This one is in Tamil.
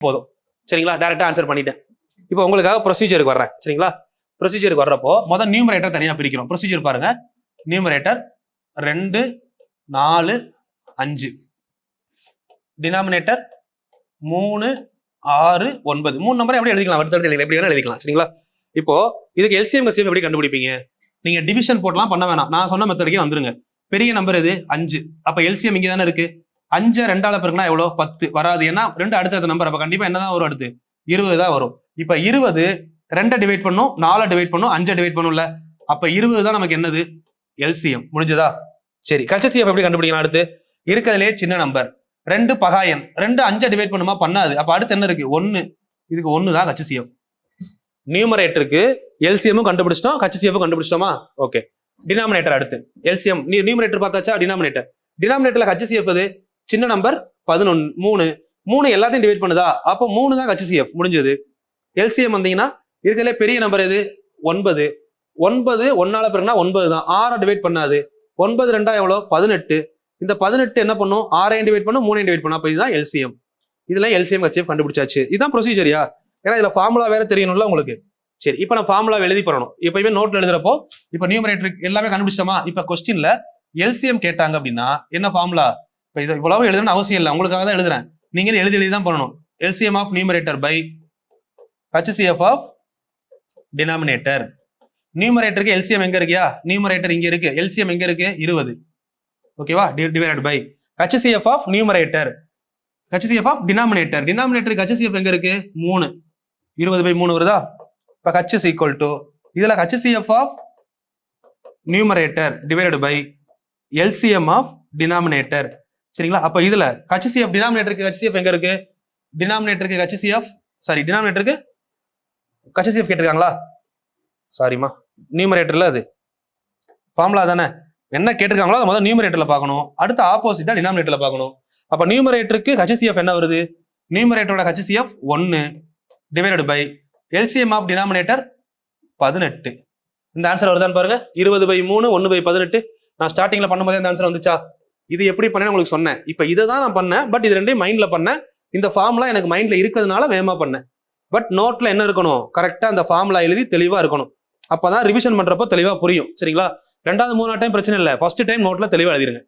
போதும். சரிங்களா? டைரக்டா ஆன்சர் பண்ணிட்டேன். இப்போ உங்களுக்காக ப்ரொசீஜருக்கு வர்றேன். சரிங்களா? ப்ரொசீஜருக்கு வர்றப்போ முதல் நியூமரேட்டர் தனியாக பிரிக்கிறோம். ப்ரொசீஜர் பாருங்க. நியூமரேட்டர் 2 4 5, டினாமினேட்டர் 3 6 9, 3 நம்பரை எப்படி எழுதிக்கலாம், அடுத்தடுத்து எழுதிக்கலாம், எப்படி வேணா எழுதிக்கலாம். சரிங்களா? இப்போ இதுக்கு எல்சிஎம் ஹெச்சிஎஃப் எப்படி கண்டுபிடிப்பீங்க? நீங்க டிவிஷன் போட்டலாம் பண்ண வேணாம், நான் சொன்ன மெத்தடுக்கே வந்துருங்க. பெரிய நம்பர் எது? 5. அப்ப எல்சிஎம் இங்கே தானே இருக்கு. 5 2ஆல பெருக்குனா எவ்வளோ? 10 வராது. ஏன்னா 2 அடுத்த நம்பர், அப்ப கண்டிப்பா என்னதான் வரும்? அடுத்து 20 தான் வரும். இப்ப 20 2 டிவைட் பண்ணும், 4 டிவைட் பண்ணும், 5 டிவைட் பண்ணும்ல. அப்ப 20 தான் நமக்கு என்னது? எல்சிஎம். முடிஞ்சதா? சரி, ஹெச்சிஎஃப் எப்படி கண்டுபிடிக்கலாம்? அடுத்து இருக்கிறதுலே சின்ன நம்பர் 2 பகாயன். 2 5 டிவைட் பண்ணுமா? பண்ணாது. அப்ப அடுத்து என்ன இருக்கு? 1. இதுக்கு 1 தான் ஹெச்சிஎஃப். நியூமரேட்டருக்கு எல்சிஎம் கண்டுபிடிச்சிட்டோம், ஹெச்சிஎஃப் கண்டுபிடிச்சிட்டோமா? ஓகே. டினாமினேட்டர் அடுத்து எல்சிஎம். நியூமரேட்டர் பார்த்தாச்சா? டினாமினேட்டர். டினாமினேட்டர்ல ஹெச்சிஎஃப் எது? சின்ன நம்பர் 11 3. 3 எல்லாத்தையும் டிவைட் பண்ணுதா? அப்போ 3 தான் ஹெச்சிஎஃப். முடிஞ்சது. எல்சிஎம் வந்தீங்கன்னா இருக்கிறதுலே பெரிய நம்பர் எது? 9. 9 1ஆல பெருக்குனா 9 தான். 6 டிவைட் பண்ணாது. 9 2 எவ்வளோ? 18. இந்த 18 என்ன பண்ணும்? 6 டிவைட் பண்ணும், 3 டிவைட் பண்ணும். அப்ப இதுதான் எல்சிஎம். இதுல எல்சிஎம் ஹெச்சிஎஃப் கண்டுபிடிச்சாச்சு. இதுதான் ப்ரொசீஜரியா? ஏன்னா இதுல ஃபார்முலா வேற தெரியணும்ல உங்களுக்கு. சரி, இப்போ நான் ஃபார்முலா எழுதி பண்ணணும். எப்பயுமே நோட்ல எழுதுறப்போ இப்போ நியூமரேட்டர் எல்லாமே கண்டுபிடிச்சோமா? இப்போ கொஸ்டின்ல எல்சிஎம் கேட்டாங்க அப்படின்னா என்ன ஃபார்முலா? இப்போ இது இவ்வளவு எழுதணும்னு அவசியம் இல்லை, உங்களுக்காக தான் எழுதுறேன். நீங்க எழுதி தான் பண்ணணும். LCM of numerator by HCF of denominator. நியூமரேட்டருக்கு எல்சிஎம் எங்க இருக்கியா? நியூமரேட்டர் இங்க இருக்கு. எல்சிஎம் எங்க இருக்கு? 20. ஓகேவா? Divided by HCF of numerator, HCF of denominator. டினாமினேட்டருக்கு ஹெச்சிஎஃப் எங்க இருக்கு? 3. 20/3 வருதா? இப்போ H is equal to இதுல HCF of numerator divided by LCM of denominator. சரிங்களா? அப்ப இதுல HCF denominatorக்கு HCF எங்க இருக்கு? denominatorக்கு HCF denominatorக்கு HCF கேட்டிருக்காங்களா? சாரிமா, நியூமரேட்டர்ல அது ஃபார்முலா தானே. என்ன கேட்டிருக்காங்களோ அதை முதல்ல நியூமரேட்டர்ல பார்க்கணும், அடுத்து ஆப்போசிட்டா டினாமினேட்டர்ல பார்க்கணும். அப்ப நியூமரேட்டருக்கு HCF என்ன வருது? நியூமரேட்டரோட HCF 1 divided by LCM of denominator 18. இந்த ஆன்சர் வருதான்னு பாருங்க. 20/3 1/18. நான் ஸ்டார்டிங்ல பண்ணும்போதே இந்த ஆன்சர் வந்துச்சா? இது எப்படி பண்ணேன்னு உங்களுக்கு சொன்னேன். இப்போ இதை தான் நான் பண்ணேன், பட் இது ரெண்டையும் மைண்ட்ல பண்ணேன். இந்த ஃபார்முலா எனக்கு மைண்ட்ல இருக்கிறதுனால வேகமா பண்ணேன். பட் நோட்ல என்ன இருக்கணும்? கரெக்டா அந்த ஃபார்முலா எழுதி தெளிவா இருக்கணும். அப்பதான் ரிவிஷன் பண்றப்போ தெளிவா புரியும். சரிங்களா? 2வது 3வது டைம் பிரச்சனை இல்லை, ஃபர்ஸ்ட் டைம் நோட்ல தெளிவா எழுதிருங்க.